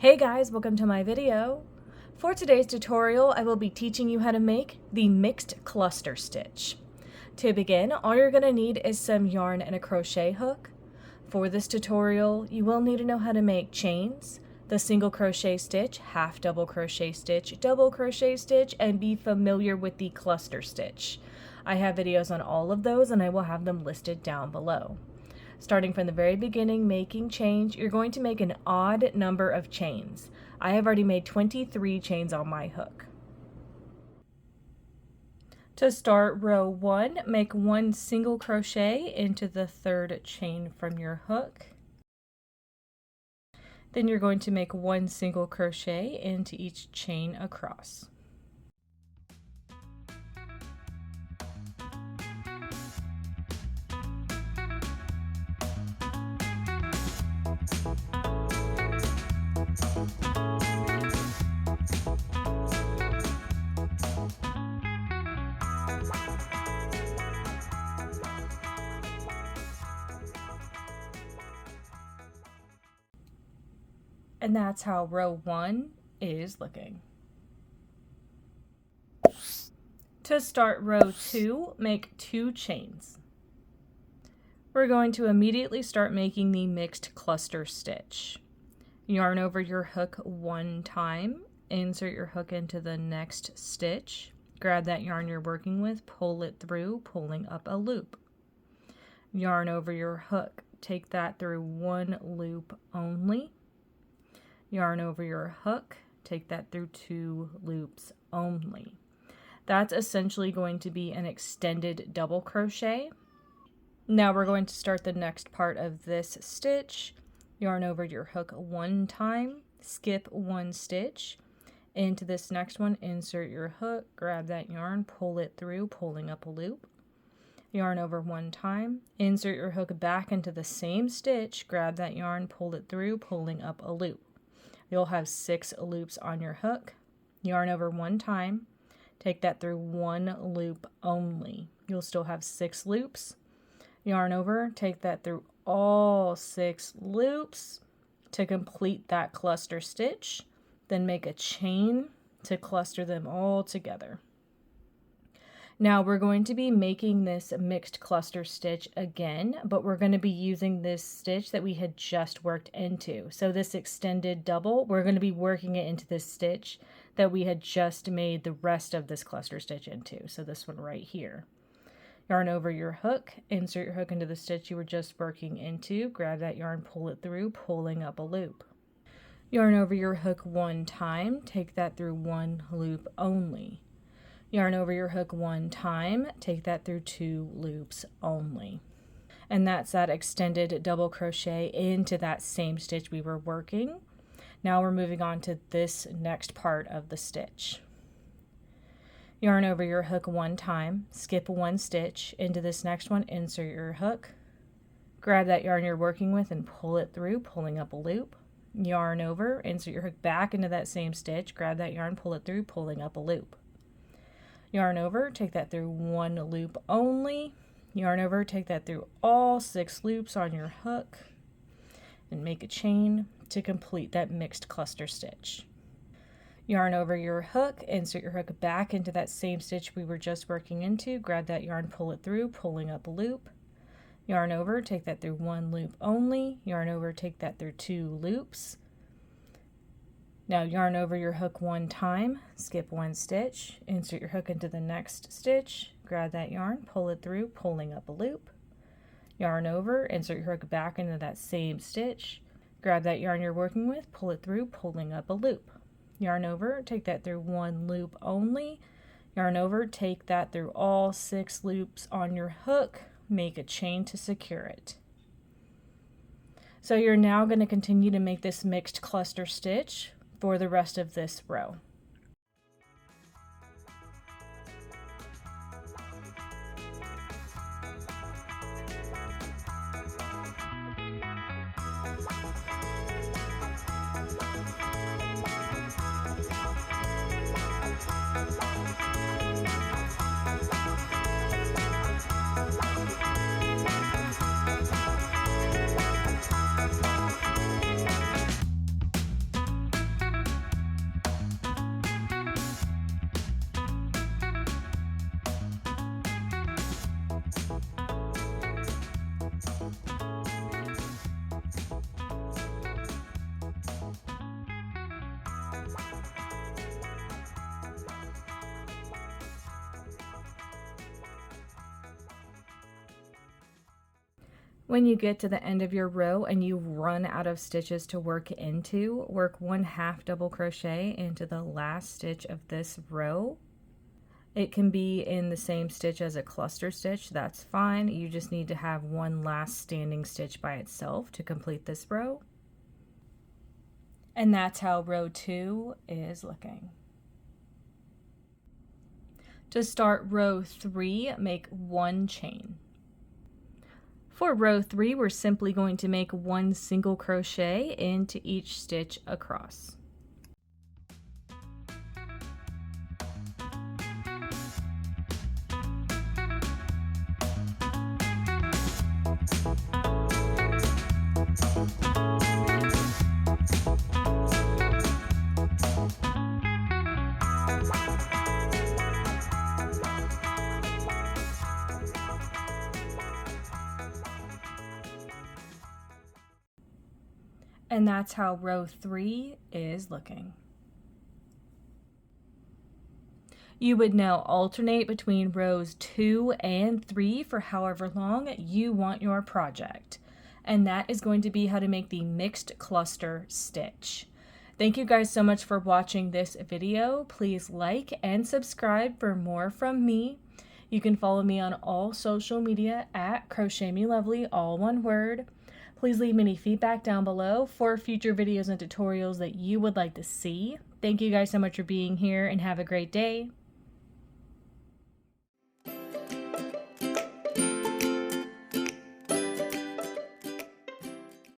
Hey guys, welcome to my video. For today's tutorial, I will be teaching you how to make the mixed cluster stitch. To begin, all you're going to need is some yarn and a crochet hook. For this tutorial, you will need to know how to make chains, the single crochet stitch, half double crochet stitch, double crochet stitch, and be familiar with the cluster stitch. I have videos on all of those and I will have them listed down below. Starting from the very beginning, making chains, you're going to make an odd number of chains. I have already made 23 chains on my hook. To start row 1, make 1 single crochet into the 3rd chain from your hook. Then you're going to make 1 single crochet into each chain across. And that's how row 1 is looking. To start row 2, make 2 chains. We're going to immediately start making the mixed cluster stitch. Yarn over your hook 1 time, insert your hook into the next stitch, grab that yarn you're working with, pull it through, pulling up a loop. Yarn over your hook, take that through 1 loop only. Yarn over your hook, take that through 2 loops only. That's essentially going to be an extended double crochet. Now we're going to start the next part of this stitch. Yarn over your hook 1 time, skip 1 stitch. Into this next one, insert your hook, grab that yarn, pull it through, pulling up a loop. Yarn over 1 time, insert your hook back into the same stitch, grab that yarn, pull it through, pulling up a loop. You'll have 6 loops on your hook. Yarn over 1 time, take that through 1 loop only. You'll still have 6 loops. Yarn over, take that through all 6 loops to complete that cluster stitch. Then make a chain to cluster them all together. Now we're going to be making this mixed cluster stitch again, but we're going to be using this stitch that we had just worked into. So this extended double, we're going to be working it into this stitch that we had just made the rest of this cluster stitch into. So this one right here. Yarn over your hook, insert your hook into the stitch you were just working into, grab that yarn, pull it through, pulling up a loop. Yarn over your hook 1 time, take that through 1 loop only. Yarn over your hook 1 time, take that through 2 loops only. And that's that extended double crochet into that same stitch we were working. Now we're moving on to this next part of the stitch. Yarn over your hook 1 time, skip 1 stitch. Into this next one, insert your hook. Grab that yarn you're working with and pull it through, pulling up a loop. Yarn over, insert your hook back into that same stitch, grab that yarn, pull it through, pulling up a loop. Yarn over, take that through 1 loop only. Yarn over, take that through all 6 loops on your hook and make a chain to complete that mixed cluster stitch. Yarn over your hook, insert your hook back into that same stitch we were just working into, grab that yarn, pull it through, pulling up a loop. Yarn over, take that through 1 loop only. Yarn over, take that through 2 loops. Now yarn over your hook 1 time, skip 1 stitch, insert your hook into the next stitch, grab that yarn, pull it through, pulling up a loop. Yarn over, insert your hook back into that same stitch, grab that yarn you're working with, pull it through, pulling up a loop. Yarn over, take that through 1 loop only. Yarn over, take that through all 6 loops on your hook, make a chain to secure it. So you're now going to continue to make this mixed cluster stitch for the rest of this row. When you get to the end of your row and you run out of stitches to work into, work 1/2 double crochet into the last stitch of this row. It can be in the same stitch as a cluster stitch, that's fine. You just need to have one last standing stitch by itself to complete this row. And that's how row 2 is looking. To start row 3, make 1 chain. For row 3, we're simply going to make 1 single crochet into each stitch across. And that's how row 3 is looking. You would now alternate between rows 2 and 3 for however long you want your project. And that is going to be how to make the mixed cluster stitch. Thank you guys so much for watching this video. Please like and subscribe for more from me. You can follow me on all social media at crochetmelovely, all one word. Please leave me any feedback down below for future videos and tutorials that you would like to see. Thank you guys so much for being here and have a great day.